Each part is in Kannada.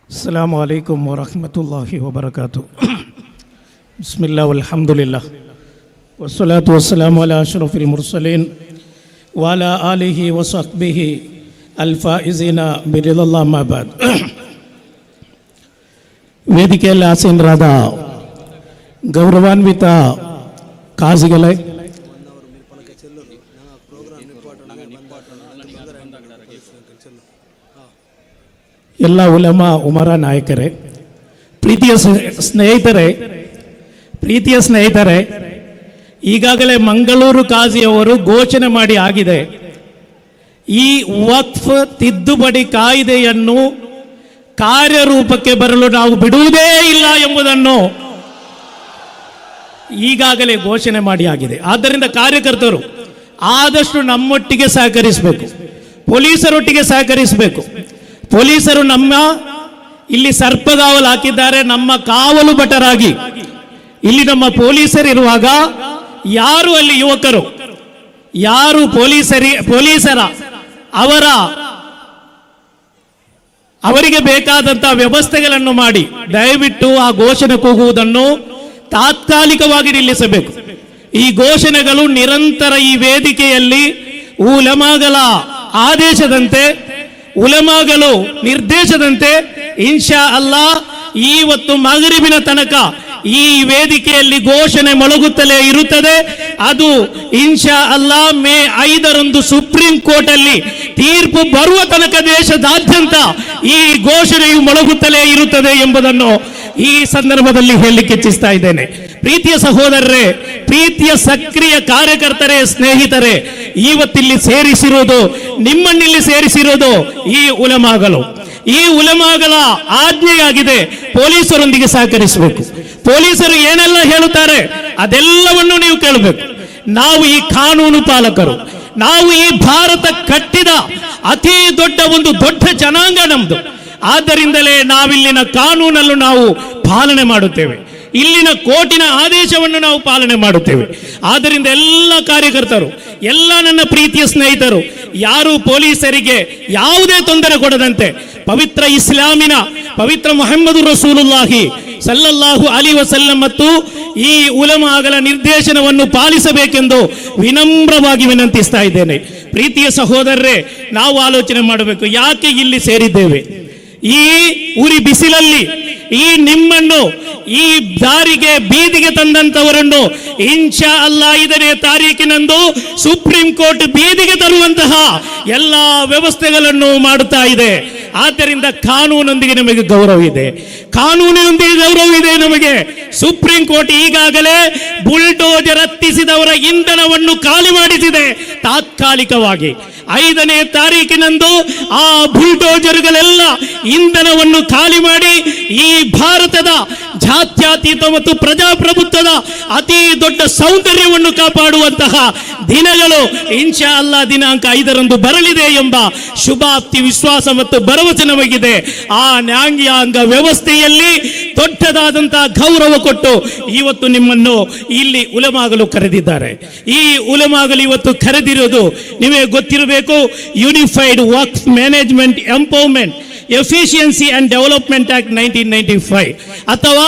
अस्सलामु अलैकुम वरहमतुल्लाहि वबरकातुहू। बिस्मिल्लाह वल्हम्दुलिल्लाह वस्सलातु वस्सलामु अला अशरफिल मुरसलीन व अला आलिहि व सहबिहि अल फाइज़ीना बिरिदल्लाह अम्मा बाद। ವೇದಿಕೆಯಲ್ಲಿ ಆಸೀನರಾದ ಗೌರವಾನ್ವಿತ ಕಾಜಿಗಳೇ, ಎಲ್ಲ ಉಲಮಾ ಉಮರಾ ನಾಯಕರೇ, ಪ್ರೀತಿಯ ಸ್ನೇಹಿತರೆ, ಈಗಾಗಲೇ ಮಂಗಳೂರು ಕಾಜಿಯವರು ಘೋಷಣೆ ಮಾಡಿ ಆಗಿದೆ, ಈ ವಕ್ಫ್ ತಿದ್ದುಪಡಿ ಕಾಯ್ದೆಯನ್ನು ಕಾರ್ಯರೂಪಕ್ಕೆ ಬರಲು ನಾವು ಬಿಡುವುದೇ ಇಲ್ಲ ಎಂಬುದನ್ನು ಈಗಾಗಲೇ ಘೋಷಣೆ ಮಾಡಿ ಆಗಿದೆ. ಆದ್ದರಿಂದ ಕಾರ್ಯಕರ್ತರು ಆದಷ್ಟು ನಮ್ಮೊಟ್ಟಿಗೆ ಸಹಕರಿಸಬೇಕು, ಪೊಲೀಸರೊಟ್ಟಿಗೆ ಸಹಕರಿಸಬೇಕು. ಪೊಲೀಸರು ನಮ್ಮ ಇಲ್ಲಿ ಸರ್ಪಗಾವಲು ಹಾಕಿದ್ದಾರೆ, ನಮ್ಮ ಕಾವಲು ಭಟರಾಗಿ ಇಲ್ಲಿ ನಮ್ಮ ಪೊಲೀಸರಿರುವಾಗ ಯಾರು ಅಲ್ಲಿ ಯುವಕರು ಯಾರು ಪೊಲೀಸರ ಅವರಿಗೆ ಬೇಕಾದಂತಹ ವ್ಯವಸ್ಥೆಗಳನ್ನು ಮಾಡಿ ದಯವಿಟ್ಟು ಆ ಘೋಷಣೆ ಕೂಗುವುದನ್ನು ತಾತ್ಕಾಲಿಕವಾಗಿ ನಿಲ್ಲಿಸಬೇಕು. ಈ ಘೋಷಣೆಗಳು ನಿರಂತರ ಈ ವೇದಿಕೆಯಲ್ಲಿ ಉಲಮಾಗಳ ಆದೇಶದಂತೆ, ಉಲಮಾಗಳು ನಿರ್ದೇಶದಂತೆ ಇನ್ಶಾ ಅಲ್ಲಾ ಇವತ್ತು ಮಗರಿಬಿನ ತನಕ ಈ ವೇದಿಕೆಯಲ್ಲಿ ಘೋಷಣೆ ಮೊಳಗುತ್ತಲೇ ಇರುತ್ತದೆ. ಅದು ಇನ್ಶಾ ಅಲ್ಲಾ ಮೇ 5ರಂದು ಸುಪ್ರೀಂ ಕೋರ್ಟ್ ಅಲ್ಲಿ ತೀರ್ಪು ಬರುವ ತನಕ ದೇಶದಾದ್ಯಂತ ಈ ಘೋಷಣೆಯು ಮೊಳಗುತ್ತಲೇ ಇರುತ್ತದೆ ಎಂಬುದನ್ನು ಈ ಸಂದರ್ಭದಲ್ಲಿ ಹೇಳಲಿಕ್ಕೆ ಇಚ್ಛಿಸ್ತಾ ಇದ್ದೇನೆ. ಪ್ರೀತಿಯ ಸಹೋದರರೇ, ಪ್ರೀತಿಯ ಸಕ್ರಿಯ ಕಾರ್ಯಕರ್ತರೇ, ಸ್ನೇಹಿತರೆ, ಇವತ್ತಿಲ್ಲಿ ಸೇರಿಸಿರುವುದು, ನಿಮ್ಮನ್ನಿಲ್ಲಿ ಸೇರಿಸಿರುವುದು ಈ ಉಲಮಾಗಳು. ಈ ಉಲಮಾಗಳ ಆಜ್ಞೆಯಾಗಿದೆ ಪೊಲೀಸರೊಂದಿಗೆ ಸಹಕರಿಸಬೇಕು. ಪೊಲೀಸರು ಏನೆಲ್ಲ ಹೇಳುತ್ತಾರೆ ಅದೆಲ್ಲವನ್ನು ನೀವು ಕೇಳಬೇಕು. ನಾವು ಈ ಕಾನೂನು ಪಾಲಕರು, ನಾವು ಈ ಭಾರತ ಕಟ್ಟಿದ ಅತಿ ದೊಡ್ಡ ಜನಾಂಗ ನಮ್ದು. ಆದ್ದರಿಂದಲೇ ನಾವಿಲ್ಲಿನ ಕಾನೂನನ್ನು ನಾವು ಪಾಲನೆ ಮಾಡುತ್ತೇವೆ, ಇಲ್ಲಿನ ಕೋರ್ಟಿನ ಆದೇಶವನ್ನು ನಾವು ಪಾಲನೆ ಮಾಡುತ್ತೇವೆ. ಆದ್ದರಿಂದ ಎಲ್ಲ ಕಾರ್ಯಕರ್ತರು, ಎಲ್ಲ ನನ್ನ ಪ್ರೀತಿಯ ಸ್ನೇಹಿತರು, ಯಾರು ಪೊಲೀಸರಿಗೆ ಯಾವುದೇ ತೊಂದರೆ ಕೊಡದಂತೆ ಪವಿತ್ರ ಇಸ್ಲಾಮಿನ ಪವಿತ್ರ ಮುಹಮ್ಮದು ರಸೂಲುಲ್ಲಾಹಿ ಸಲ್ಲಲ್ಲಾಹು ಅಲೈಹಿ ವಸಲ್ಲಂ ಮತ್ತು ಈ ಉಲಮಾಗಳ ನಿರ್ದೇಶನವನ್ನು ಪಾಲಿಸಬೇಕೆಂದು ವಿನಮ್ರವಾಗಿ ವಿನಂತಿಸ್ತಾ ಇದ್ದೇನೆ. ಪ್ರೀತಿಯ ಸಹೋದರರೇ, ನಾವು ಆಲೋಚನೆ ಮಾಡಬೇಕು, ಯಾಕೆ ಇಲ್ಲಿ ಸೇರಿದ್ದೇವೆ? ಈ ಉರಿ ಬಿಸಿಲಲ್ಲಿ ಈ ನಿಮ್ಮನ್ನು ಈ ದಾರಿಗೆ ಬೀದಿಗೆ ತಂದಂತವರನ್ನು ಇನ್ಶಾ ಅಲ್ಲಾ 5ನೇ ತಾರೀಕಿನಂದು ಸುಪ್ರೀಂ ಕೋರ್ಟ್ ಬೀದಿಗೆ ತರುವಂತಹ ಎಲ್ಲಾ ವ್ಯವಸ್ಥೆಗಳನ್ನು ಮಾಡುತ್ತಾ ಇದೆ. ಆದ್ದರಿಂದ ಕಾನೂನೊಂದಿಗೆ ನಮಗೆ ಗೌರವ ಇದೆ, ಕಾನೂನಿನೊಂದಿಗೆ ಗೌರವ ಇದೆ ನಮಗೆ. ಸುಪ್ರೀಂ ಕೋರ್ಟ್ ಈಗಾಗಲೇ ಬುಲ್ಡೋಜರ್ ಹತ್ತಿಸಿದವರ ಇಂಧನವನ್ನು ಖಾಲಿ ಮಾಡಿಸಿದೆ ತಾತ್ಕಾಲಿಕವಾಗಿ. 5ನೇ ತಾರೀಕಿನಂದು ಆ ಬುಲ್ಡೋಜರ್ಗಳೆಲ್ಲ ಇಂಧನವನ್ನು ಖಾಲಿ ಮಾಡಿ ಈ ಭಾರತದ ಜಾತ್ಯತೀತ ಮತ್ತು ಪ್ರಜಾಪ್ರಭುತ್ವದ ಅತಿ ದೊಡ್ಡ ಸೌಂದರ್ಯವನ್ನು ಕಾಪಾಡುವಂತಹ ದಿನಗಳು ಇನ್ಶಾ ಅಲ್ಲಾ ದಿನಾಂಕ 5ರಂದು ಬರಲಿದೆ ಎಂಬ ಶುಭಾಪ್ತಿ ವಿಶ್ವಾಸ ಮತ್ತು ಭರವಸೆ ನಮಗಿದೆ. ಆ ನ್ಯಾಯಾಂಗ ವ್ಯವಸ್ಥೆಯಲ್ಲಿ ದೊಡ್ಡದಾದಂತಹ ಗೌರವ ಕೊಟ್ಟು ಇವತ್ತು ನಿಮ್ಮನ್ನು ಇಲ್ಲಿ ಉಲಮಾಗಲು ಕರೆದಿದ್ದಾರೆ. ಈ ಉಲಮಾಗಲು ಇವತ್ತು ಕರೆದಿರೋದು ನಿಮಗೆ ಗೊತ್ತಿರಬೇಕು, unified Waqf management empowerment efficiency and development act 1995 ಅಥವಾ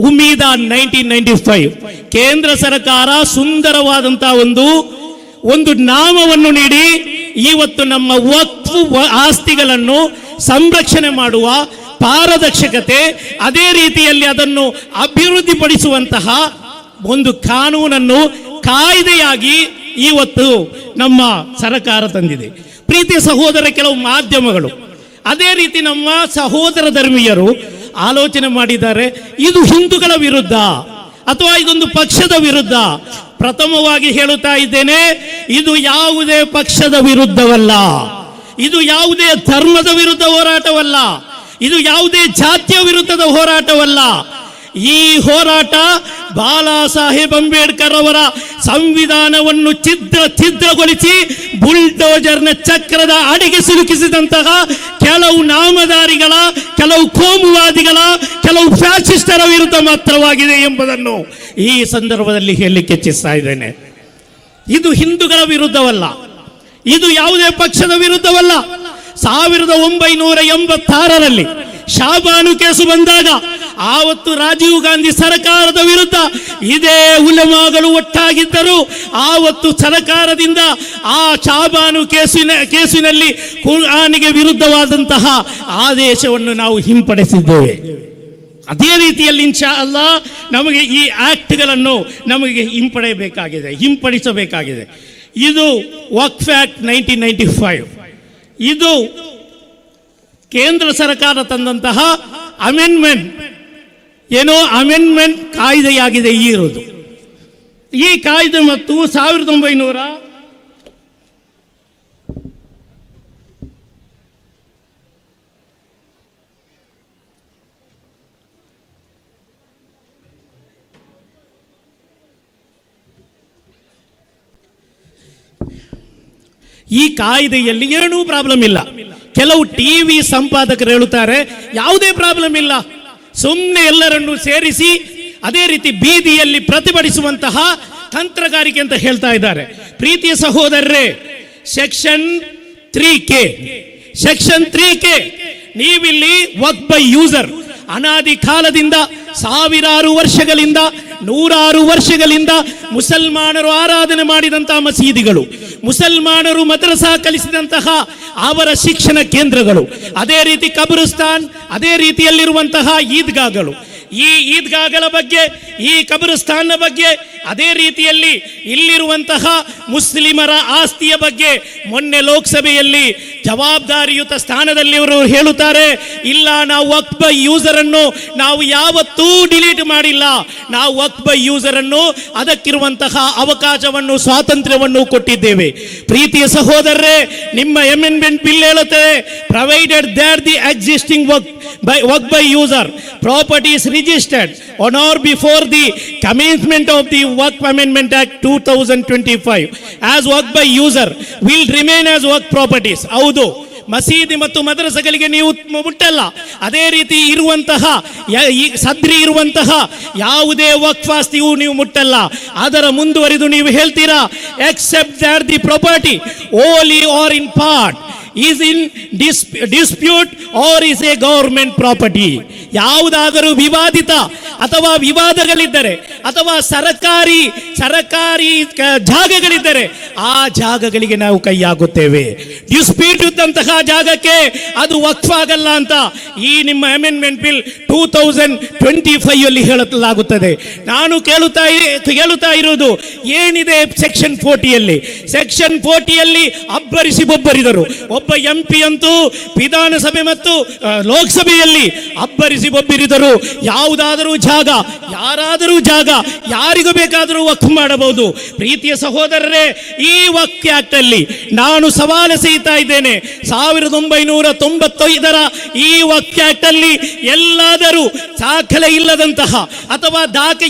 ಉಮೀದ 1995. ಕೇಂದ್ರ ಸರ್ಕಾರ ಸುಂದರವಾದಂತಹ ಒಂದು ನಾಮವನ್ನು ನೀಡಿ ಇವತ್ತು ನಮ್ಮ ವಕ್ಫ್ ಆಸ್ತಿಗಳನ್ನು ಸಂರಕ್ಷಣೆ ಮಾಡುವ ಪಾರದರ್ಶಕತೆ, ಅದೇ ರೀತಿಯಲ್ಲಿ ಅದನ್ನು ಅಭಿವೃದ್ಧಿಪಡಿಸುವಂತಹ ಒಂದು ಕಾನೂನನ್ನು ಕಾಯ್ದೆಯಾಗಿ ಇವತ್ತು ನಮ್ಮ ಸರ್ಕಾರ ತಂದಿದೆ. ಪ್ರೀತಿಯ ಸಹೋದರ, ಕೆಲವು ಮಾಧ್ಯಮಗಳು ಅದೇ ರೀತಿ ನಮ್ಮ ಸಹೋದರ ಧರ್ಮೀಯರು ಆಲೋಚನೆ ಮಾಡಿದ್ದಾರೆ, ಇದು ಹಿಂದೂಗಳ ವಿರುದ್ಧ ಅಥವಾ ಇದೊಂದು ಪಕ್ಷದ ವಿರುದ್ಧ. ಪ್ರಥಮವಾಗಿ ಹೇಳುತ್ತಾ ಇದ್ದೇನೆ, ಇದು ಯಾವುದೇ ಪಕ್ಷದ ವಿರುದ್ಧವಲ್ಲ, ಇದು ಯಾವುದೇ ಧರ್ಮದ ವಿರುದ್ಧ ಹೋರಾಟವಲ್ಲ, ಇದು ಯಾವುದೇ ಜಾತಿಯ ವಿರುದ್ಧದ ಹೋರಾಟವಲ್ಲ. ಈ ಹೋರಾಟ ಬಾಲಾ ಸಾಹೇಬ್ ಅಂಬೇಡ್ಕರ್ ಅವರ ಸಂವಿಧಾನವನ್ನು ಛಿದ್ರಗೊಳಿಸಿ ಬುಲ್ಡೋಜರ್ನ ಚಕ್ರದ ಅಡಿಗೆ ಸಿಲುಕಿಸಿದಂತಹ ಕೆಲವು ನಾಮಧಾರಿಗಳ, ಕೆಲವು ಕೋಮುವಾದಿಗಳ, ಕೆಲವು ಫ್ಯಾಸಿಸ್ಟರ ವಿರುದ್ಧ ಮಾತ್ರವಾಗಿದೆ ಎಂಬುದನ್ನು ಈ ಸಂದರ್ಭದಲ್ಲಿ ಹೇಳಲಿಕ್ಕೆ ಇಚ್ಛಿಸ್ತಾ ಇದ್ದೇನೆ. ಇದು ಹಿಂದೂಗಳ ವಿರುದ್ಧವಲ್ಲ, ಇದು ಯಾವುದೇ ಪಕ್ಷದ ವಿರುದ್ಧವಲ್ಲ. 1986ರಲ್ಲಿ ಶಾಬಾನು ಕೇಸು ಬಂದಾಗ ಆವತ್ತು ರಾಜೀವ್ ಗಾಂಧಿ ಸರ್ಕಾರದ ವಿರುದ್ಧ ಇದೇ ಉಲಮಾಗಳು ಒಟ್ಟಾಗಿದ್ದರು. ಆವತ್ತು ಸರ್ಕಾರದಿಂದ ಆ ಶಾಬಾನು ಕೇಸಿನಲ್ಲಿ ಕುರ್ಆನಿಗೆ ವಿರುದ್ಧವಾದಂತಹ ಆದೇಶವನ್ನು ನಾವು ಹಿಂಪಡಿಸಿದ್ದೇವೆ. ಅದೇ ರೀತಿಯಲ್ಲಿ ಇನ್ಶಾ ಅಲ್ಲಾ ನಮಗೆ ಈ ಆಕ್ಟ್ಗಳನ್ನು ನಮಗೆ ಹಿಂಪಡಿಸಬೇಕಾಗಿದೆ. ಇದು ವಕ್ಫ್ ಆಕ್ಟ್ 1995, ಇದು ಕೇಂದ್ರ ಸರ್ಕಾರ ತಂದಂತಹ ಅಮೆಂಡ್ಮೆಂಟ್ ಕಾಯ್ದೆಯಾಗಿದೆ. ಈ ಕಾಯ್ದೆ ಮತ್ತು 1900 ಈ ಕಾಯ್ದೆಯಲ್ಲಿ ಏನೂ ಪ್ರಾಬ್ಲಮ್ ಇಲ್ಲ. ಕೆಲವು ಟಿವಿ ಸಂಪಾದಕರು ಹೇಳುತ್ತಾರೆ ಯಾವುದೇ ಪ್ರಾಬ್ಲಮ್ ಇಲ್ಲ, ಸುಮ್ಮನೆ ಎಲ್ಲರನ್ನು ಸೇರಿಸಿ ಅದೇ ರೀತಿ ಬೀದಿಯಲ್ಲಿ ಪ್ರತಿಭಟಿಸುವಂತಹ ತಂತ್ರಗಾರಿಕೆ ಅಂತ ಹೇಳ್ತಾ ಇದ್ದಾರೆ. ಪ್ರೀತಿಯ ಸಹೋದರರೇ, ಸೆಕ್ಷನ್ 3K ನೀವಿಲ್ಲಿ ವಕ್ಫ್ ಬೈ ಯೂಸರ್ ಅನಾದಿ ಕಾಲದಿಂದ ಸಾವಿರಾರು ವರ್ಷಗಳಿಂದ ನೂರಾರು ವರ್ಷಗಳಿಂದ ಮುಸಲ್ಮಾನರು ಆರಾಧನೆ ಮಾಡಿದಂತಹ ಮಸೀದಿಗಳು, ಮುಸಲ್ಮಾನರು ಮದ್ರಸಾ ಕಲಿಸಿದಂತಹ ಅವರ ಶಿಕ್ಷಣ ಕೇಂದ್ರಗಳು, ಅದೇ ರೀತಿ ಕಬ್ರಿಸ್ತಾನ್, ಅದೇ ರೀತಿಯಲ್ಲಿರುವಂತಹ ಈದ್ಗಾಗಳು, ಈ ಈದ್ಗಾಗಳ ಬಗ್ಗೆ, ಈ ಕಬ್ರಿಸ್ತಾನ್ನ ಬಗ್ಗೆ, ಅದೇ ರೀತಿಯಲ್ಲಿ ಇಲ್ಲಿರುವಂತಹ ಮುಸ್ಲಿಮರ ಆಸ್ತಿಯ ಬಗ್ಗೆ ಮೊನ್ನೆ ಲೋಕಸಭೆಯಲ್ಲಿ ಜವಾಬ್ದಾರಿಯುತ ಸ್ಥಾನದಲ್ಲಿ ಅವರು ಹೇಳುತ್ತಾರೆ, ಇಲ್ಲ ನಾವು ವಕ್ಫ್ ಬೈ ಯೂಸರ್ ಅನ್ನು ನಾವು ಯಾವತ್ತೂ ಡಿಲೀಟ್ ಮಾಡಿಲ್ಲ, ನಾವು ವಕ್ಫ್ ಬೈ ಯೂಸರ್ ಅನ್ನು ಅದಕ್ಕಿರುವಂತಹ ಅವಕಾಶವನ್ನು ಸ್ವಾತಂತ್ರ್ಯವನ್ನು ಕೊಟ್ಟಿದ್ದೇವೆ. ಪ್ರೀತಿಯ ಸಹೋದರರೇ, ನಿಮ್ಮ ಅಮೆಂಡ್ಮೆಂಟ್ ಬಿಲ್ ಹೇಳುತ್ತದೆ, provided that the existing Waqf by user properties registered on or before the commencement of the Waqf Amendment Act 2025 as Waqf by user will remain as Waqf properties. ಹೌದು, ಮಸೀದಿ ಮತ್ತು ಮದ್ರಸಗಳಿಗೆ ನೀವು ಮುಟ್ಟಲ್ಲ. ಅದೇ ರೀತಿ ಇರುವಂತಹ ಸದ್ರಿ ಇರುವಂತಹ ಯಾವುದೇ ವಕ್ಫ್ ಆಸ್ತಿಯೂ ನೀವು ಮುಟ್ಟಲ್ಲ. ಅದರ ಮುಂದುವರಿದು ನೀವು ಹೇಳ್ತೀರಾ, except that the property only or in part is in dispute or is a government property. ಯಾವುದಾದರೂ ವಿವಾದಿತ ಅಥವಾ ವಿವಾದಗಳಿದ್ದರೆ ಅಥವಾ ಸರಕಾರಿ ಜಾಗಗಳಿದ್ದರೆ ಆ ಜಾಗಗಳಿಗೆ ನಾವು ಕೈ ಹಾಕುತ್ತೇವೆ. ಡಿಸ್ಪ್ಯೂಟ್ ಇದ್ದಂತಹ ಜಾಗಕ್ಕೆ ಅದು ವಕ್ಫ್ ಆಗಲ್ಲ ಅಂತ ಈ ನಿಮ್ಮ ಅಮೆಂಡ್ಮೆಂಟ್ ಬಿಲ್ 2025 ಅಲ್ಲಿ ಹೇಳಲಾಗುತ್ತದೆ. ನಾನು ಕೇಳುತ್ತಾ ಇರುವುದು ಏನಿದೆ ಸೆಕ್ಷನ್ 40ಯಲ್ಲಿ. ಸೆಕ್ಷನ್ 40ಯಲ್ಲಿ ಅಬ್ಬರಿಸಿ ಬೊಬ್ಬರಿದರು. ಒಬ್ಬ MP ಅಂತೂ ವಿಧಾನಸಭೆ ಮತ್ತು ಲೋಕಸಭೆಯಲ್ಲಿ ಅಬ್ಬರಿಸಿ ಬೊಬ್ಬರಿದರು. ಯಾವುದಾದರೂ ಜಾಗ, ಯಾರಾದರೂ ಜಾಗ ಯಾರಿಗೂ ಬೇಕಾದರೂ ವಕ್ಫ್ ಮಾಡಬಹುದು. ಪ್ರೀತಿಯ ಸಹೋದರರೇ, ಈ ವಕ್ಫ್ ಆಕ್ಟ್ ಅಲ್ಲಿ ನಾನು ಸವಾಲು ಎಸೆಯುತ್ತಾ ಇದ್ದೇನೆ. 1995ರ ಈ ವಕ್ಫ್ ಆಕ್ಟ್ ಅಲ್ಲಿ ಎಲ್ಲಾದರೂ ದಾಖಲೆ ಇಲ್ಲದಂತಹ ಅಥವಾ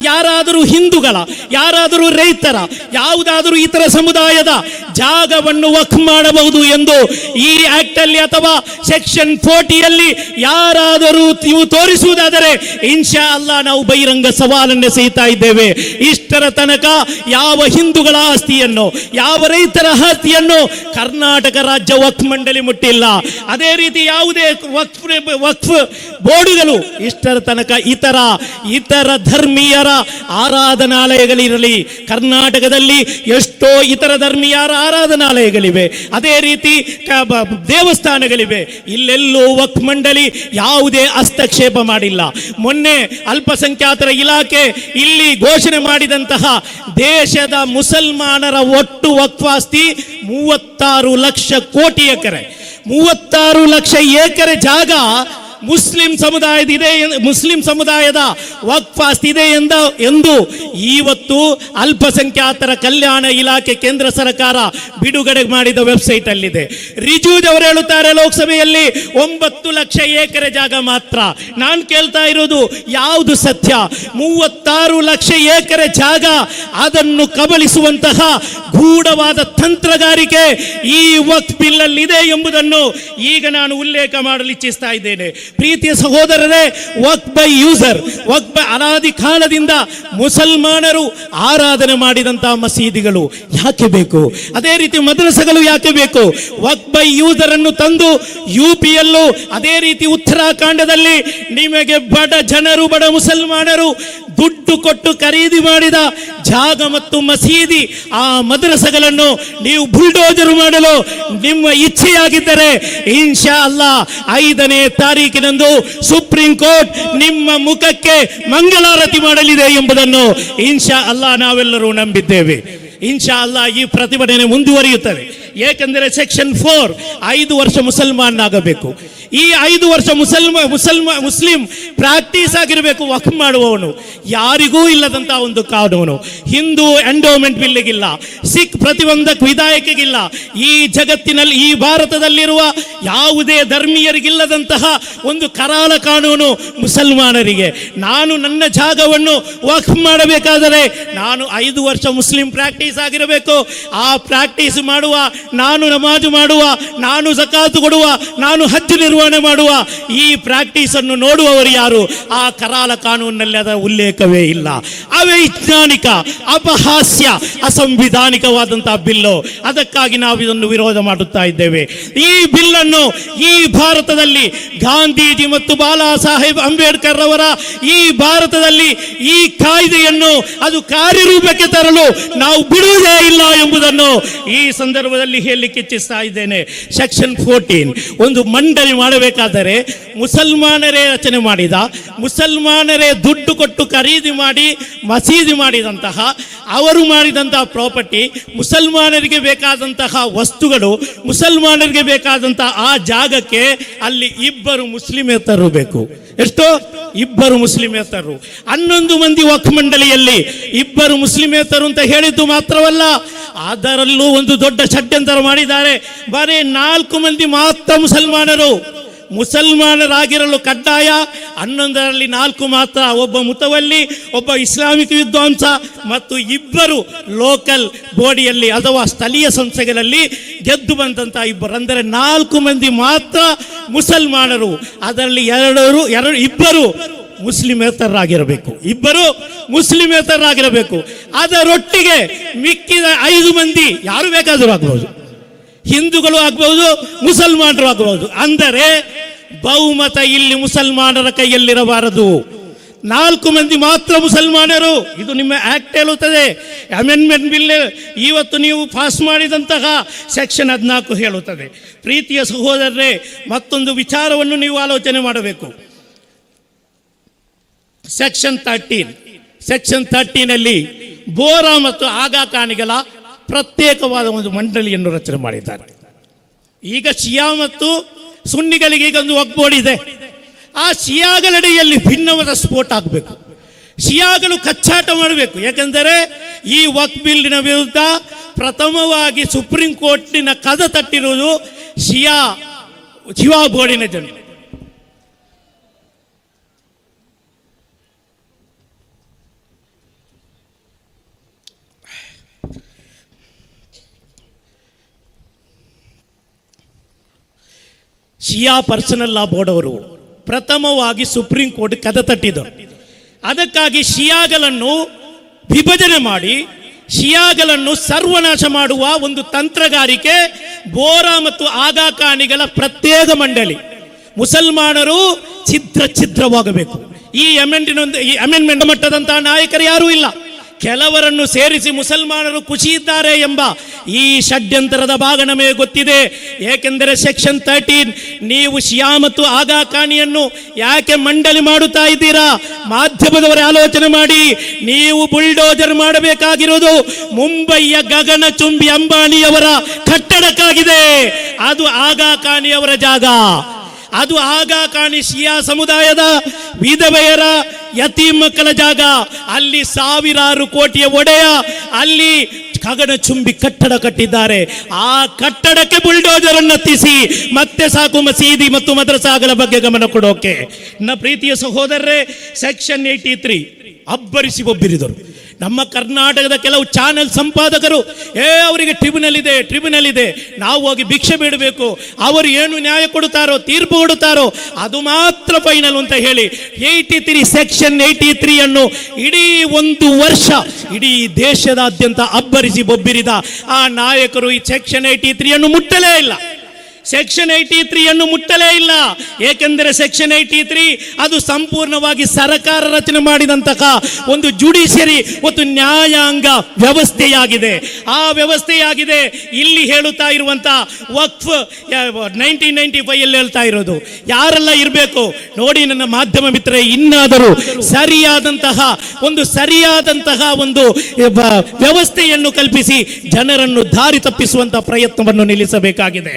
ಯಾರಾದರೂ ಹಿಂದೂಗಳ, ಯಾರಾದರೂ ರೈತರ, ಯಾವುದಾದರೂ ಇತರ ಸಮುದಾಯದ ಜಾಗವನ್ನು ವಕ್ಫ್ ಮಾಡಬಹುದು ಎಂದು ಈ ಆಕ್ಟ್ ಅಲ್ಲಿ ಅಥವಾ ಸೆಕ್ಷನ್ 40ಯಲ್ಲಿ ಯಾರಾದರೂ ನೀವು ತೋರಿಸುವುದಾದರೆ ಇನ್ಶಾ ಅಲ್ಲಾ ನಾವು ಬಹಿರಂಗ ಸವಾಲನ್ನು ಎಸೆಯುತ್ತಾ ಇದ್ದೇವೆ. ಇಷ್ಟರ ತನಕ ಯಾವ ಹಿಂದೂಗಳ ಆಸ್ತಿಯನ್ನು, ಯಾವ ರೈತರ ಆಸ್ತಿಯನ್ನು ಕರ್ನಾಟಕ ರಾಜ್ಯ ವಕ್ಫ್ ಮಂಡಳಿ ಮುಟ್ಟಿಲ್ಲ. ಅದೇ ರೀತಿ ಯಾವುದೇ ವಕ್ಫ್ ಬೋರ್ಡುಗಳು ಇಷ್ಟರ ತನಕ ಇತರ ಧರ್ಮೀಯರ ಆರಾಧನಾಲಯಗಳಿರಲಿ. ಕರ್ನಾಟಕದಲ್ಲಿ ಎಷ್ಟೋ ಇತರ ಧರ್ಮೀಯರ ಆರಾಧನಾಲಯಗಳಿವೆ, ಅದೇ ರೀತಿ ದೇವಸ್ಥಾನಗಳಿವೆ. ಇಲ್ಲೆಲ್ಲೂ ವಕ್ಫ್ ಮಂಡಳಿ ಯಾವುದೇ ಹಸ್ತಕ್ಷೇಪ ಮಾಡಿಲ್ಲ. ಮೊನ್ನೆ ಅಲ್ಪಸಂಖ್ಯಾತರ ಇಲಾಖೆ ಇಲ್ಲಿ ಘೋಷಣೆ ಮಾಡಿದಂತಹ ದೇಶದ ಮುಸಲ್ಮಾನರ ಒಟ್ಟು ವಕ್ಫ್ ಆಸ್ತಿ 36 ಲಕ್ಷ ಕೋಟಿ ಎಕರೆ, 36 ಲಕ್ಷ ಎಕರೆ ಜಾಗ ಮುಸ್ಲಿಂ ಸಮುದಾಯದ ವಕ್ಫ್ ಆಸ್ತಿ ಇದೆ ಎಂದು ಇವತ್ತು ಅಲ್ಪಸಂಖ್ಯಾತರ ಕಲ್ಯಾಣ ಇಲಾಖೆ ಕೇಂದ್ರ ಸರ್ಕಾರ ಬಿಡುಗಡೆ ಮಾಡಿದ ವೆಬ್ಸೈಟ್ ಅಲ್ಲಿದೆ. ರಿಜೂಜ್ ಅವರು ಹೇಳುತ್ತಾರೆ ಲೋಕಸಭೆಯಲ್ಲಿ 9 ಲಕ್ಷ ಎಕರೆ ಜಾಗ ಮಾತ್ರ. ನಾನು ಕೇಳ್ತಾ ಇರೋದು ಯಾವುದು ಸತ್ಯ? 36 ಲಕ್ಷ ಎಕರೆ ಜಾಗ, ಅದನ್ನು ಕಬಳಿಸುವಂತಹ ಗೂಢವಾದ ತಂತ್ರಗಾರಿಕೆ ಈ ವಕ್ಫ್ ಬಿಲ್ ಅಲ್ಲಿ ಇದೆ ಎಂಬುದನ್ನು ಈಗ ನಾನು ಉಲ್ಲೇಖ ಮಾಡಲು ಇಚ್ಛಿಸ್ತಾ ಇದ್ದೇನೆ. ಪ್ರೀತಿಯ ಸಹೋದರರೇ, ವಕ್ಫ್ ಬೈ ಯೂಸರ್, ಅನಾದಿ ಕಾಲದಿಂದ ಮುಸಲ್ಮಾನರು ಆರಾಧನೆ ಮಾಡಿದಂತಹ ಮಸೀದಿಗಳು ಯಾಕೆ ಬೇಕು? ಅದೇ ರೀತಿ ಮದ್ರಸಗಳು ಯಾಕೆ ಬೇಕು? ವಕ್ಫ್ ಬೈ ಯೂಸರ್ ಅನ್ನು ತಂದು UPಯಲ್ಲೂ ಅದೇ ರೀತಿ ಉತ್ತರಾಖಂಡದಲ್ಲಿ ನಿಮಗೆ ಬಡ ಜನರು, ಬಡ ಮುಸಲ್ಮಾನರು ದುಡ್ಡು ಕೊಟ್ಟು ಖರೀದಿ ಮಾಡಿದ ಜಾಗ ಮತ್ತು ಮಸೀದಿ, ಆ ಮದ್ರಸಗಳನ್ನು ನೀವು ಬುಲ್ಡೋಜರ್ ಮಾಡಲು ನಿಮ್ಮ ಇಚ್ಛೆಯಾಗಿದ್ದರೆ ಇನ್ಶಾ ಅಲ್ಲಾ 5ನೇ ತಾರೀಕಿನಂದು ಸುಪ್ರೀಂ ಕೋರ್ಟ್ ನಿಮ್ಮ ಮುಖಕ್ಕೆ ಮಂಗಳಾರತಿ ಮಾಡಲಿದೆ ಎಂಬುದನ್ನು ಇನ್ಶಾ ಅಲ್ಲಾ ನಾವೆಲ್ಲರೂ ನಂಬಿದ್ದೇವೆ. ಇನ್ಶಾ ಅಲ್ಲಾ ಈ ಪ್ರತಿಭಟನೆ ಮುಂದುವರಿಯುತ್ತದೆ. ಏಕೆಂದರೆ ಸೆಕ್ಷನ್ 4 5 ವರ್ಷ ಮುಸಲ್ಮಾನಾಗಬೇಕು. ಈ 5 ವರ್ಷ ಮುಸ್ಲಿಂ ಪ್ರಾಕ್ಟೀಸ್ ಆಗಿರಬೇಕು. ವಕ್ಫ್ ಮಾಡುವವನು ಯಾರಿಗೂ ಇಲ್ಲದಂತಹ ಒಂದು ಕಾನೂನು. ಹಿಂದೂ ಎಂಡೋಮೆಂಟ್ ಬಿಲ್ಗಿಲ್ಲ, ಸಿಖ್ ಪ್ರತಿಬಂಧಕ ವಿಧಾಯಕಗಿಲ್ಲ, ಈ ಜಗತ್ತಿನಲ್ಲಿ ಈ ಭಾರತದಲ್ಲಿರುವ ಯಾವುದೇ ಧರ್ಮೀಯರಿಗಿಲ್ಲದಂತಹ ಒಂದು ಕರಾಳ ಕಾನೂನು ಮುಸಲ್ಮಾನರಿಗೆ. ನಾನು ನನ್ನ ಜಾಗವನ್ನು ವಕ್ಫ್ ಮಾಡಬೇಕಾದರೆ ನಾನು 5 ವರ್ಷ ಮುಸ್ಲಿಂ ಪ್ರಾಕ್ಟೀಸ್ ಆಗಿರಬೇಕು. ಆ ಪ್ರಾಕ್ಟೀಸ್ ಮಾಡುವ, ನಾನು ನಮಾಜು ಮಾಡುವ, ನಾನು ಜಕಾತು ಕೊಡುವ, ನಾನು ಹಜ್ ನಿರ್ವಹಣೆ ಮಾಡುವ ಈ ಪ್ರಾಕ್ಟೀಸ್ ಅನ್ನು ನೋಡುವವರು ಯಾರು? ಆ ಕರಾಳ ಕಾನೂನಿನಲ್ಲಿ ಅದರ ಉಲ್ಲೇಖವೇ ಇಲ್ಲ. ಅವೈಜ್ಞಾನಿಕ, ಅಪಹಾಸ್ಯ, ಅಸಂವಿಧಾನಿಕವಾದಂತಹ ಬಿಲ್ಲು. ಅದಕ್ಕಾಗಿ ನಾವು ಇದನ್ನು ವಿರೋಧ ಮಾಡುತ್ತಾ ಇದ್ದೇವೆ. ಈ ಬಿಲ್ಲನ್ನು ಈ ಭಾರತದಲ್ಲಿ ಗಾಂಧೀಜಿ ಮತ್ತು ಬಾಲಾ ಸಾಹೇಬ್ ಅಂಬೇಡ್ಕರ್ ಅವರ ಈ ಭಾರತದಲ್ಲಿ ಈ ಕಾಯ್ದೆಯನ್ನು ಅದು ಕಾರ್ಯರೂಪಕ್ಕೆ ತರಲು ನಾವು ಬಿಡುವುದೇ ಇಲ್ಲ ಎಂಬುದನ್ನು ಈ ಸಂದರ್ಭದಲ್ಲಿ ಹೇಳಲಿಕ್ಕೆ ಇಚ್ಛಿಸ್ತಾ ಇದ್ದೇನೆ. ಸೆಕ್ಷನ್ 14 ಒಂದು ಮಂಡಳಿ ಮಾಡಬೇಕಾದರೆ ಮುಸಲ್ಮಾನರೇ ರಚನೆ ಮಾಡಿದ, ಮುಸಲ್ಮಾನರೇ ದುಡ್ಡು ಕೊಟ್ಟು ಖರೀದಿ ಮಾಡಿ ಮಸೀದಿ ಮಾಡಿದಂತಹ, ಅವರು ಮಾಡಿದಂತಹ ಪ್ರಾಪರ್ಟಿ, ಮುಸಲ್ಮಾನರಿಗೆ ಬೇಕಾದಂತಹ ವಸ್ತುಗಳು, ಮುಸಲ್ಮಾನರಿಗೆ ಬೇಕಾದಂತಹ ಆ ಜಾಗಕ್ಕೆ ಅಲ್ಲಿ 2 ಮುಸ್ಲಿಮೇತರರು ಬೇಕು. ಎಷ್ಟೋ? 2 ಮುಸ್ಲಿಮೇತರರು. 11 ಮಂದಿ ವಕ್ಫ್ ಮಂಡಳಿಯಲ್ಲಿ 2 ಮುಸ್ಲಿಮೇತರು ಅಂತ ಹೇಳಿದ್ದು ಮಾತ್ರವಲ್ಲ, ಅದರಲ್ಲೂ ಒಂದು ದೊಡ್ಡ ಷಡ್ಯಂತರ ಮಾಡಿದ್ದಾರೆ. ಬರೀ 4 ಮಂದಿ ಮಾತ್ರ ಮುಸಲ್ಮಾನರಾಗಿರಲು ಕಡ್ಡಾಯ. 11ರಲ್ಲಿ 4 ಮಾತ್ರ. ಒಬ್ಬ ಮುತವಲ್ಲಿ, ಒಬ್ಬ ಇಸ್ಲಾಮಿಕ್ ವಿದ್ವಾಂಸ ಮತ್ತು 2 ಲೋಕಲ್ ಬಾಡಿಯಲ್ಲಿ ಅಥವಾ ಸ್ಥಳೀಯ ಸಂಸ್ಥೆಗಳಲ್ಲಿ ಗೆದ್ದು ಬಂದಂಥ 2, ಅಂದರೆ 4 ಮಂದಿ ಮಾತ್ರ ಮುಸಲ್ಮಾನರು. ಅದರಲ್ಲಿ 2 ಮುಸ್ಲಿಮೇತರರಾಗಿರಬೇಕು. 2 ಮುಸ್ಲಿಮೇತರರಾಗಿರಬೇಕು. ಅದರೊಟ್ಟಿಗೆ ಮಿಕ್ಕಿದ 5 ಮಂದಿ ಯಾರು ಬೇಕಾದರೂ ಆಗಬಹುದು, ಹಿಂದೂಗಳು ಆಗಬಹುದು, ಮುಸಲ್ಮಾನರು ಆಗಬಹುದು. ಅಂದರೆ ಬಹುಮತ ಇಲ್ಲಿ ಮುಸಲ್ಮಾನರ ಕೈಯಲ್ಲಿರಬಾರದು. 4 ಮಂದಿ ಮಾತ್ರ ಮುಸಲ್ಮಾನರು. ಇದು ನಿಮ್ಮ ಆಕ್ಟ್ ಹೇಳುತ್ತದೆ. ಅಮೆಂಡ್ಮೆಂಟ್ ಬಿಲ್ ಇವತ್ತು ನೀವು ಪಾಸ್ ಮಾಡಿದಂತಹ ಸೆಕ್ಷನ್ 14 ಹೇಳುತ್ತದೆ. ಪ್ರೀತಿಯ ಸಹೋದರರೇ, ಮತ್ತೊಂದು ವಿಚಾರವನ್ನು ನೀವು ಆಲೋಚನೆ ಮಾಡಬೇಕು. ಸೆಕ್ಷನ್ 13ನಲ್ಲಿ ಬೋರಾ ಮತ್ತು ಆಗಾ ಖಾನಿಗಳ ಪ್ರತ್ಯೇಕವಾದ ಒಂದು ಮಂಡಳಿಯನ್ನು ರಚನೆ ಮಾಡಿದ್ದಾರೆ. ಈಗ ಶಿಯಾ ಮತ್ತು ಸುನ್ನಿಗಳಿಗೆ ಈಗ ಒಂದು ವಕ್ಫ್ ಬೋರ್ಡ್ ಇದೆ. ಆ ಶಿಯಾಗಳಡಿಯಲ್ಲಿ ಭಿನ್ನವಾದ ಸ್ಫೋಟ ಆಗಬೇಕು. ಶಿಯಾಗಳು ಕಚ್ಚಾಟ ಮಾಡಬೇಕು. ಯಾಕೆಂದರೆ ಈ ವಕ್ಫ್ ಬಿಲ್ಡಿನ ವಿರುದ್ಧ ಪ್ರಥಮವಾಗಿ ಸುಪ್ರೀಂ ಕೋರ್ಟಿನ ಕದ ತಟ್ಟಿರುವುದು ಶಿಯಾ ಬೋರ್ಡಿನ ಜನರು. ಶಿಯಾ ಪರ್ಸನಲ್ ಲಾ ಬೋರ್ಡ್ ಅವರು ಪ್ರಥಮವಾಗಿ ಸುಪ್ರೀಂ ಕೋರ್ಟ್ ಕದ ತಟ್ಟಿದರು. ಅದಕ್ಕಾಗಿ ಶಿಯಾಗಳನ್ನು ವಿಭಜನೆ ಮಾಡಿ ಶಿಯಾಗಳನ್ನು ಸರ್ವನಾಶ ಮಾಡುವ ಒಂದು ತಂತ್ರಗಾರಿಕೆ ಬೋರಾ ಮತ್ತು ಆಗಾ ಖಾನಿಗಳ ಪ್ರತ್ಯೇಕ ಮಂಡಳಿ. ಮುಸಲ್ಮಾನರು ಛಿದ್ರವಾಗಬೇಕು. ಈ ಅಮೆಂಡ್ಮೆಂಟ್ ಮಟ್ಟದಂತಹ ನಾಯಕರು ಯಾರೂ ಇಲ್ಲ. ಕೆಲವರನ್ನು ಸೇರಿಸಿ ಮುಸಲ್ಮಾನರು ಖುಷಿ ಇದ್ದಾರೆ ಎಂಬ ಈ ಷಡ್ಯಂತರದ ಭಾಗ ನಮಗೆ ಗೊತ್ತಿದೆ. ಏಕೆಂದರೆ ಸೆಕ್ಷನ್ 13 ನೀವು ಶಿಯಾ ಮತ್ತು ಆಗಾ ಖಾನಿಯನ್ನು ಯಾಕೆ ಮಂಡಳಿ ಮಾಡುತ್ತಾ ಇದ್ದೀರಾ? ಮಾಧ್ಯಮದವರೇ ಆಲೋಚನೆ ಮಾಡಿ. ನೀವು ಬುಲ್ಡೋಜರ್ ಮಾಡಬೇಕಾಗಿರೋದು ಮುಂಬಯಿಯ ಗಗನಚುಂಬಿ ಅಂಬಾನಿಯವರ ಕಟ್ಟಡಕ್ಕಾಗಿದೆ. ಅದು ಆಗಾ ಖಾನಿಯವರ ಜಾಗ. ಅದು ಆಗಾ ಖಾನಿ ಶಿಯಾ ಸಮುದಾಯದ ವಿಧವೆಯರ ಯತೀಮ್ ಮಕ್ಕಳ ಜಾಗ. ಅಲ್ಲಿ ಸಾವಿರಾರು ಕೋಟಿಯ ಒಡೆಯ ಅಲ್ಲಿ ಗಗನಚುಂಬಿ ಕಟ್ಟಡ ಕಟ್ಟಿದ್ದಾರೆ. ಆ ಕಟ್ಟಡಕ್ಕೆ ಬುಲ್ಡೋಜರ್ ಅನ್ನು ಹತ್ತಿಸಿ ಮತ್ತೆ ಸಾಕು ಮಸೀದಿ ಮತ್ತು ಮದ್ರಸಾಗಳ ಬಗ್ಗೆ ಗಮನ ಕೊಡೋಕೆ. ನನ್ನ ಪ್ರೀತಿಯ ಸಹೋದರರೇ, ಸೆಕ್ಷನ್ 83 ಅಬ್ಬರಿಸಿ ಒಬ್ಬಿರಿದರು. ನಮ್ಮ ಕರ್ನಾಟಕದ ಕೆಲವು ಚಾನೆಲ್ ಸಂಪಾದಕರು ಅವರಿಗೆ ಟ್ರಿಬ್ಯುನಲ್ ಇದೆ, ನಾವು ಹೋಗಿ ಭಿಕ್ಷೆ ಬೇಡಬೇಕು, ಅವರು ಏನು ನ್ಯಾಯ ಕೊಡುತ್ತಾರೋ, ತೀರ್ಪು ಕೊಡುತ್ತಾರೋ ಅದು ಮಾತ್ರ ಫೈನಲ್ ಅಂತ ಹೇಳಿ 83 ಸೆಕ್ಷನ್ 83 ಅನ್ನು ಇಡೀ ಒಂದು ವರ್ಷ ಇಡೀ ದೇಶದಾದ್ಯಂತ ಅಬ್ಬರಿಸಿ ಬೊಬ್ಬಿರಿದ ಆ ನಾಯಕರು ಈ ಸೆಕ್ಷನ್ 83 ಅನ್ನು ಮುಟ್ಟಲೇ ಇಲ್ಲ. ಸೆಕ್ಷನ್ 83 ಅನ್ನು ಮುಟ್ಟಲೇ ಇಲ್ಲ. ಏಕೆಂದರೆ ಸೆಕ್ಷನ್ 83 ಅದು ಸಂಪೂರ್ಣವಾಗಿ ಸರ್ಕಾರ ರಚನೆ ಮಾಡಿದಂತಹ ಒಂದು ಜುಡಿಷಿಯರಿ ಮತ್ತು ನ್ಯಾಯಾಂಗ ವ್ಯವಸ್ಥೆಯಾಗಿದೆ. ಆ ವ್ಯವಸ್ಥೆಯಾಗಿದೆ. ಇಲ್ಲಿ ಹೇಳುತ್ತಾ ಇರುವಂತ ವಕ್ಫ್ 1995 ಅಲ್ಲಿ ಹೇಳ್ತಾ ಇರೋದು ಯಾರೆಲ್ಲ ಇರಬೇಕು ನೋಡಿ ನನ್ನ ಮಾಧ್ಯಮ ಮಿತ್ರರೇ, ಇನ್ನಾದರೂ ಸರಿಯಾದಂತಹ ಒಂದು ವ್ಯವಸ್ಥೆಯನ್ನು ಕಲ್ಪಿಸಿ ಜನರನ್ನು ದಾರಿ ತಪ್ಪಿಸುವಂತಹ ಪ್ರಯತ್ನವನ್ನು ನಿಲ್ಲಿಸಬೇಕಾಗಿದೆ.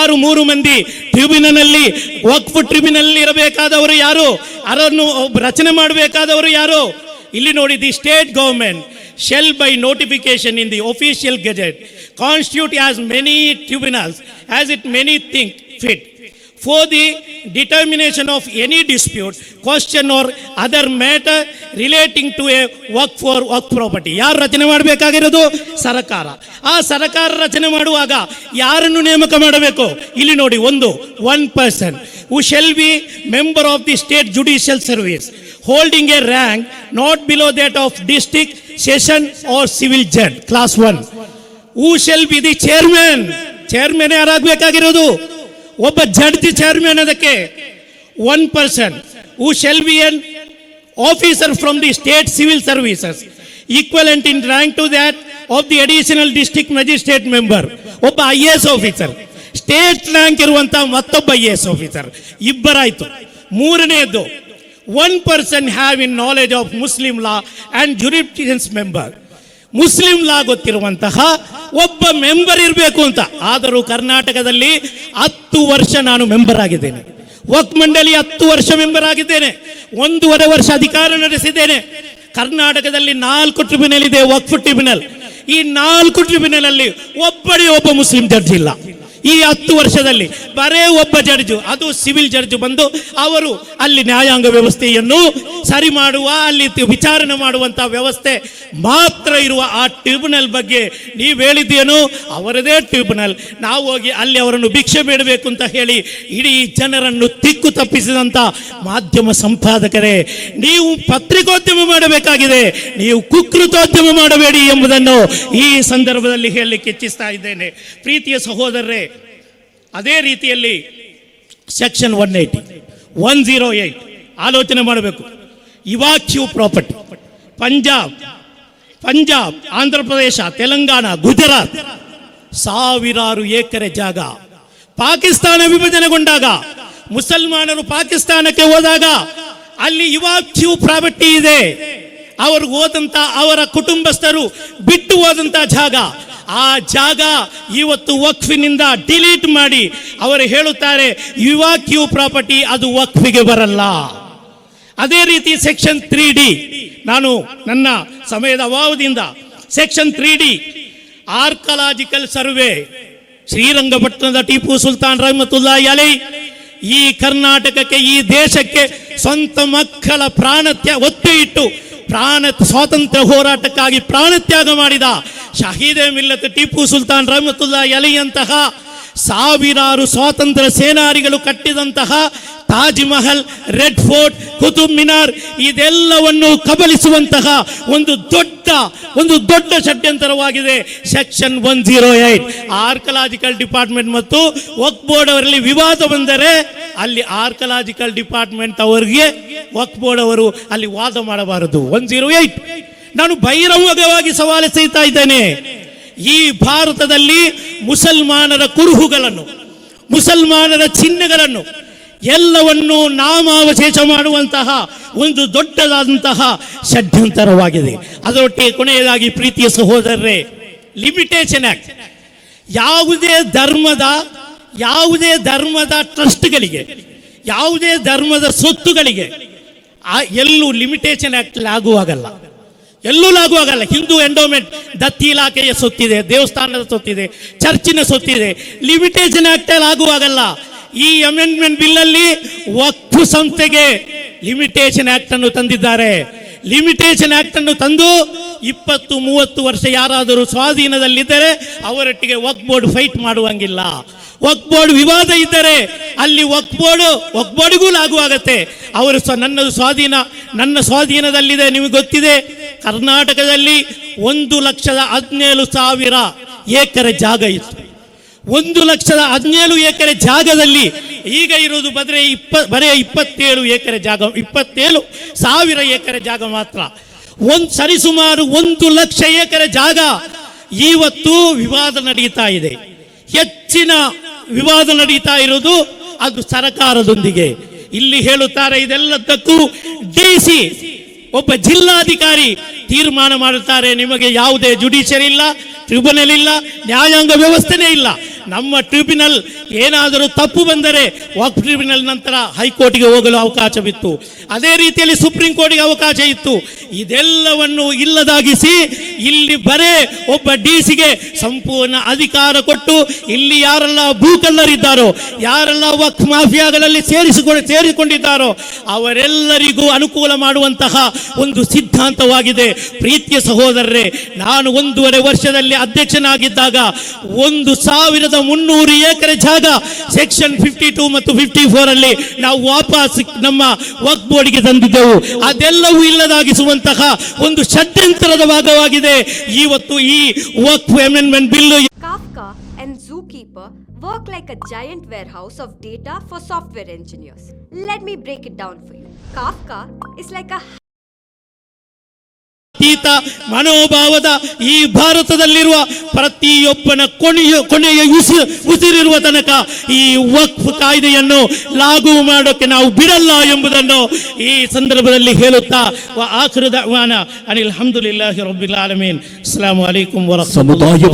3 ಮಂದಿ ಟ್ರಿಬ್ಯುನಲ್ ವಕ್ಫ್ ಟ್ರಿಬ್ಯುನಲ್ ಇರಬೇಕಾದವರು ಯಾರು, ಅದನ್ನು ರಚನೆ ಮಾಡಬೇಕಾದವರು ಯಾರು? ಇಲ್ಲಿ ನೋಡಿ, the state government shall by notification in the official gazette constitute as many tribunals as it many think fit for the determination of any dispute, question or other matter relating to a work for work property. ಯಾರು ರಚನೆ ಮಾಡಬೇಕಾಗಿರೋದು? ಸರ್ಕಾರ. ಆ ಸರ್ಕಾರ ರಚನೆ ಮಾಡುವಾಗ ಯಾರನ್ನು ನೇಮಕ ಮಾಡಬೇಕು? ಇಲ್ಲಿ ನೋಡಿ, one person who shall be member of the state judicial service holding a rank not below that of district, session or civil judge class 1. who shall be the chairman ಯಾರಾಗಬೇಕಾಗಿರೋದು? ಒಬ್ಬ ಜಡ್ಜ್ ಚೇರ್ಮನ್. ಅದಕ್ಕೆ 1 person who shall be an officer from the state civil services equivalent in rank to that of the additional district magistrate member. ಒಬ್ಬ IAS ಆಫೀಸರ್, ಸ್ಟೇಟ್ ರ್ಯಾಂಕ್ ಇರುವಂತ ಮತ್ತೊಬ್ಬ IAS ಆಫೀಸರ್, ಇಬ್ಬರಾಯ್ತು. ಮೂರನೆಯದು 1 person having knowledge of Muslim law and jurisprudence member. ಮುಸ್ಲಿಂ ಲಾ ಗೊತ್ತಿರುವಂತಹ ಒಬ್ಬ ಮೆಂಬರ್ ಇರಬೇಕು ಅಂತ. ಆದರೂ ಕರ್ನಾಟಕದಲ್ಲಿ 10 ವರ್ಷ ನಾನು ಮೆಂಬರ್ ಆಗಿದ್ದೇನೆ. ವಕ್ಫ್ ಮಂಡಳಿ 10 ವರ್ಷ ಮೆಂಬರ್ ಆಗಿದ್ದೇನೆ. 1.5 ವರ್ಷ ಅಧಿಕಾರ ನಡೆಸಿದ್ದೇನೆ. ಕರ್ನಾಟಕದಲ್ಲಿ 4 ಟ್ರಿಬ್ಯುನಲ್ ಇದೆ, ವಕ್ಫ್ ಟ್ರಿಬ್ಯುನಲ್. ಈ 4 ಟ್ರಿಬ್ಯುನಲ್ ಅಲ್ಲಿ ಒಬ್ಬ ಮುಸ್ಲಿಂ ಜಡ್ಜ್ ಇಲ್ಲ. ಈ 10 ವರ್ಷದಲ್ಲಿ ಬರೇ ಒಬ್ಬ ಜಡ್ಜು, ಅದು ಸಿವಿಲ್ ಜಡ್ಜ್ ಬಂದು ಅವರು ಅಲ್ಲಿ ನ್ಯಾಯಾಂಗ ವ್ಯವಸ್ಥೆಯನ್ನು ಸರಿ ಮಾಡುವ, ಅಲ್ಲಿ ವಿಚಾರಣೆ ಮಾಡುವಂತಹ ವ್ಯವಸ್ಥೆ ಮಾತ್ರ ಇರುವ ಆ ಟ್ರಿಬ್ಯುನಲ್ ಬಗ್ಗೆ ನೀವು ಹೇಳಿದ್ದೇನು? ಅವರದೇ ಟ್ರಿಬ್ಯುನಲ್. ನಾವು ಹೋಗಿ ಅಲ್ಲಿ ಅವರನ್ನು ಭಿಕ್ಷೆ ಬೇಡಬೇಕು ಅಂತ ಹೇಳಿ ಇಡೀ ಜನರನ್ನು ತಿಕ್ಕು ತಪ್ಪಿಸಿದಂತ ಮಾಧ್ಯಮ ಸಂಪಾದಕರೇ, ನೀವು ಪತ್ರಿಕೋದ್ಯಮ ಮಾಡಬೇಕಾಗಿದೆ, ನೀವು ಕುಕೃತೋದ್ಯಮ ಮಾಡಬೇಡಿ ಎಂಬುದನ್ನು ಈ ಸಂದರ್ಭದಲ್ಲಿ ಹೇಳಲಿಕ್ಕೆ ಇಚ್ಛಿಸ್ತಾ ಇದ್ದೇನೆ. ಪ್ರೀತಿಯ ಸಹೋದರರೇ, ಅದೇ ರೀತಿಯಲ್ಲಿ ಸೆಕ್ಷನ್ 108 ಆಲೋಚನೆ ಮಾಡಬೇಕು. ಇವಾಕ್ಯೂ ಪ್ರಾಪರ್ಟಿ, ಪಂಜಾಬ್, ಆಂಧ್ರ ಪ್ರದೇಶ, ತೆಲಂಗಾಣ, ಗುಜರಾತ್ ಸಾವಿರಾರು ಎಕರೆ ಜಾಗ ಪಾಕಿಸ್ತಾನ ವಿಭಜನೆಗೊಂಡಾಗ, ಮುಸಲ್ಮಾನರು ಪಾಕಿಸ್ತಾನಕ್ಕೆ ಹೋದಾಗ ಅಲ್ಲಿ ಇವಾಕ್ಯೂ ಪ್ರಾಪರ್ಟಿ ಇದೆ. ಅವರು ಹೋದಂತ, ಅವರ ಕುಟುಂಬಸ್ಥರು ಬಿಟ್ಟು ಹೋದಂತ ಜಾಗ, ಆ ಜಾಗ ಇವತ್ತು ವಕ್ಫಿನಿಂದ ಡಿಲೀಟ್ ಮಾಡಿ ಅವರು ಹೇಳುತ್ತಾರೆ ಇವಾಕ್ಯೂ ಪ್ರಾಪರ್ಟಿ ಅದು ವಕ್ಫಿಗೆ ಬರಲ್ಲ. ಅದೇ ರೀತಿ ಸೆಕ್ಷನ್ 3D, ನಾನು ನನ್ನ ಸಮಯದ ಅಭಾವದಿಂದ ಸೆಕ್ಷನ್ 3D ಆರ್ಕಲಾಜಿಕಲ್ ಸರ್ವೆ, ಶ್ರೀರಂಗಪಟ್ಟಣದ ಟಿಪ್ಪು ಸುಲ್ತಾನ್ ರಹಮತುಲ್ಲಾಹಿ ಅಲೈ ಈ ಕರ್ನಾಟಕಕ್ಕೆ, ಈ ದೇಶಕ್ಕೆ ಸ್ವಂತ ಮಕ್ಕಳ ಒತ್ತೆ ಇಟ್ಟು ಸ್ವಾತಂತ್ರ್ಯ ಹೋರಾಟಕ್ಕಾಗಿ ಪ್ರಾಣತ್ಯಾಗ ಮಾಡಿದ ಶಹೀದೆ ಮಿಲ್ಲತ್ ಟಿಪ್ಪು ಸುಲ್ತಾನ್ ರಹಮತುಲ್ಲಾಹಿ ಅಲೈ ಅಂತಹ ಸಾವಿರಾರು ಸ್ವಾತಂತ್ರ್ಯ ಸೇನಾನಿಗಳು ಕಟ್ಟಿದಂತಹ ತಾಜ್ ಮಹಲ್, ರೆಡ್ ಫೋರ್ಟ್, ಕುತುಬ್ ಮಿನಾರ್ ಇದೆಲ್ಲವನ್ನು ಕಬಲಿಸುವಂತಹ ಒಂದು ದೊಡ್ಡ ಷಡ್ಯಂತರವಾಗಿದೆ ಸೆಕ್ಷನ್ 108. ಆರ್ಕಲಾಜಿಕಲ್ ಡಿಪಾರ್ಟ್ಮೆಂಟ್ ಮತ್ತು ವಕ್ಫ್ ಬೋರ್ಡ್ ಅವರಲ್ಲಿ ವಿವಾದ ಬಂದರೆ ಅಲ್ಲಿ ಆರ್ಕಲಾಜಿಕಲ್ ಡಿಪಾರ್ಟ್ಮೆಂಟ್ ಅವರಿಗೆ ವಕ್ಫ್ ಬೋರ್ಡ್ ಅವರು ಅಲ್ಲಿ ವಾದ ಮಾಡಬಾರದು. 108 ನಾನು ಬಹಿರಂಗವಾಗಿ ಸವಾಲೆಸೆಯುತ್ತಾ ಇದ್ದೇನೆ. ಈ ಭಾರತದಲ್ಲಿ ಮುಸಲ್ಮಾನರ ಕುರುಹುಗಳನ್ನು, ಮುಸಲ್ಮಾನರ ಚಿಹ್ನೆಗಳನ್ನು ಎಲ್ಲವನ್ನು ನಾಮಾವಶೇಷ ಮಾಡುವಂತಹ ಒಂದು ದೊಡ್ಡದಾದಂತಹ ಷಡ್ಯಂತರವಾಗಿದೆ. ಅದರೊಟ್ಟಿಗೆ ಕೊನೆಯದಾಗಿ ಪ್ರೀತಿಯ ಸಹೋದರರೇ, ಲಿಮಿಟೇಷನ್ ಆಕ್ಟ್ ಯಾವುದೇ ಧರ್ಮದ ಟ್ರಸ್ಟ್ಗಳಿಗೆ, ಯಾವುದೇ ಧರ್ಮದ ಸ್ವತ್ತುಗಳಿಗೆ ಎಲ್ಲೂ ಲಿಮಿಟೇಷನ್ ಆಕ್ಟ್ ಲಾಗೂ ಆಗಲ್ಲ. ಹಿಂದೂ ಎಂಡೋಮೆಂಟ್ ದತ್ತಿ ಇಲಾಖೆಯ ಸೊತ್ತಿದೆ, ದೇವಸ್ಥಾನದ ಸೊತ್ತಿದೆ, ಚರ್ಚಿನ ಸೊತ್ತಿದೆ, ಲಿಮಿಟೇಷನ್ ಆಕ್ಟ್ ಲಾಗೂ ಆಗಲ್ಲ. ಈ ಅಮೆಂಡ್ಮೆಂಟ್ ಬಿಲ್ ಅಲ್ಲಿ ವಕ್ಫ್ ಸಂಸ್ಥೆಗೆ ಲಿಮಿಟೇಷನ್ ಆಕ್ಟ್ ಅನ್ನು ತಂದಿದ್ದಾರೆ. ಲಿಮಿಟೇಷನ್ ಆಕ್ಟ್ ಅನ್ನು ತಂದು 20-30 ವರ್ಷ ಯಾರಾದರೂ ಸ್ವಾಧೀನದಲ್ಲಿದ್ದರೆ ಅವರೊಟ್ಟಿಗೆ ವಕ್ಫ್ ಬೋರ್ಡ್ ಫೈಟ್ ಮಾಡುವಂಗಿಲ್ಲ. ವಕ್ಫ್ ಬೋರ್ಡ್ ವಿವಾದ ಇದ್ದರೆ ಅಲ್ಲಿ ವಕ್ಫ್ ಬೋರ್ಡ್ಗೂ ಲಾಗು ಆಗತ್ತೆ. ಅವರು ನನ್ನ ಸ್ವಾಧೀನದಲ್ಲಿದೆ. ನಿಮಗೆ ಗೊತ್ತಿದೆ, ಕರ್ನಾಟಕದಲ್ಲಿ 1,17,000 ಎಕರೆ ಜಾಗ ಇತ್ತು. 1,17,000 ಎಕರೆ ಜಾಗದಲ್ಲಿ ಈಗ ಇರುವುದು ಬರೇ 27 ಎಕರೆ ಜಾಗ, 27,000 ಎಕರೆ ಜಾಗ ಮಾತ್ರ. ಸರಿಸುಮಾರು 1,00,000 ಎಕರೆ ಜಾಗ ಇವತ್ತು ವಿವಾದ ನಡೀತಾ ಇದೆ. ಹೆಚ್ಚಿನ ವಿವಾದ ನಡೀತಾ ಇರುವುದು ಅದು ಸರ್ಕಾರದೊಂದಿಗೆ. ಇಲ್ಲಿ ಹೇಳುತ್ತಾರೆ, ಇದೆಲ್ಲದಕ್ಕೂ ಡಿಸಿ ಒಬ್ಬ ಜಿಲ್ಲಾಧಿಕಾರಿ ತೀರ್ಮಾನ ಮಾಡುತ್ತಾರೆ. ನಿಮಗೆ ಯಾವುದೇ ಜುಡಿಷಿಯರಿ ಇಲ್ಲ, ಟ್ರಿಬ್ಯುನಲ್ ಇಲ್ಲ, ನ್ಯಾಯಾಂಗ ವ್ಯವಸ್ಥೆನೇ ಇಲ್ಲ. ನಮ್ಮ ಟ್ರಿಬ್ಯುನಲ್ ಏನಾದರೂ ತಪ್ಪು ಬಂದರೆ ವಕ್ಫ್ ಟ್ರಿಬ್ಯುನಲ್ ನಂತರ ಹೈಕೋರ್ಟ್ಗೆ ಹೋಗಲು ಅವಕಾಶವಿತ್ತು. ಅದೇ ರೀತಿಯಲ್ಲಿ ಸುಪ್ರೀಂ ಕೋರ್ಟ್ಗೆ ಅವಕಾಶ ಇತ್ತು. ಇದೆಲ್ಲವನ್ನು ಇಲ್ಲದಾಗಿಸಿ ಇಲ್ಲಿ ಬರೇ ಒಬ್ಬ ಡಿಸಿಗೆ ಸಂಪೂರ್ಣ ಅಧಿಕಾರ ಕೊಟ್ಟು ಇಲ್ಲಿ ಯಾರೆಲ್ಲ ಭೂಕಳ್ಳರಿದ್ದಾರೋ, ಯಾರೆಲ್ಲ ವಕ್ಫ್ ಮಾಫಿಯಾಗಳಲ್ಲಿ ಸೇರಿಕೊಂಡಿದ್ದಾರೋ ಅವರೆಲ್ಲರಿಗೂ ಅನುಕೂಲ ಮಾಡುವಂತಹ ಒಂದು ಸಿದ್ಧಾಂತವಾಗಿದೆ. ಪ್ರೀತಿಯ ಸಹೋದರರೇ, ನಾನು 1.5 ವರ್ಷದಲ್ಲಿ ಅಧ್ಯಕ್ಷನಾಗಿದ್ದಾಗ 1,300 ಎಕರೆ ಜಾಗ ಸೆಕ್ಷನ್ 52 ಮತ್ತು 54 ಅಲ್ಲಿ ನಾವು ವಾಪಸ್ ನಮ್ಮ ವಕ್ಫ್ ಬೋರ್ಡ್ಗೆ ತಂದಿದ್ದೆವು. ಅದೆಲ್ಲವೂ ಇಲ್ಲದಾಗಿಸುವಂತಹ ಒಂದು ಷಡ್ಯಂತ್ರದ ಭಾಗವಾಗಿದೆ ಇವತ್ತು ಈ ವಕ್ಫ್ amendment bill. Kafka and Zookeeper work like a giant warehouse of data for software engineers. Let me break it down for you. Kafka is like a ಅತೀತ ಮನೋಭಾವದ ಈ ಭಾರತದಲ್ಲಿರುವ ಪ್ರತಿಯೊಬ್ಬನ ಕೊನೆಯ ಉಸಿರಿರುವ ತನಕ ಈ ವಕ್ಫ್ ಕಾಯ್ದೆಯನ್ನು ಲಾಗು ಮಾಡೋಕೆ ನಾವು ಬಿಡಲ್ಲ ಎಂಬುದನ್ನು ಈ ಸಂದರ್ಭದಲ್ಲಿ ಹೇಳುತ್ತಾ ಆಖಿರು ದಅವಾನಾ ಅನಿಲ್ ಹಮ್ದುಲಿಲ್ಲಾಹಿ ರಬ್ಬಿಲ್ ಆಲಮೀನ್. ಅಸ್ಸಲಾಮು ಅಲೈಕುಂ ವರಹಮತುಲ್ಲಾಹಿ.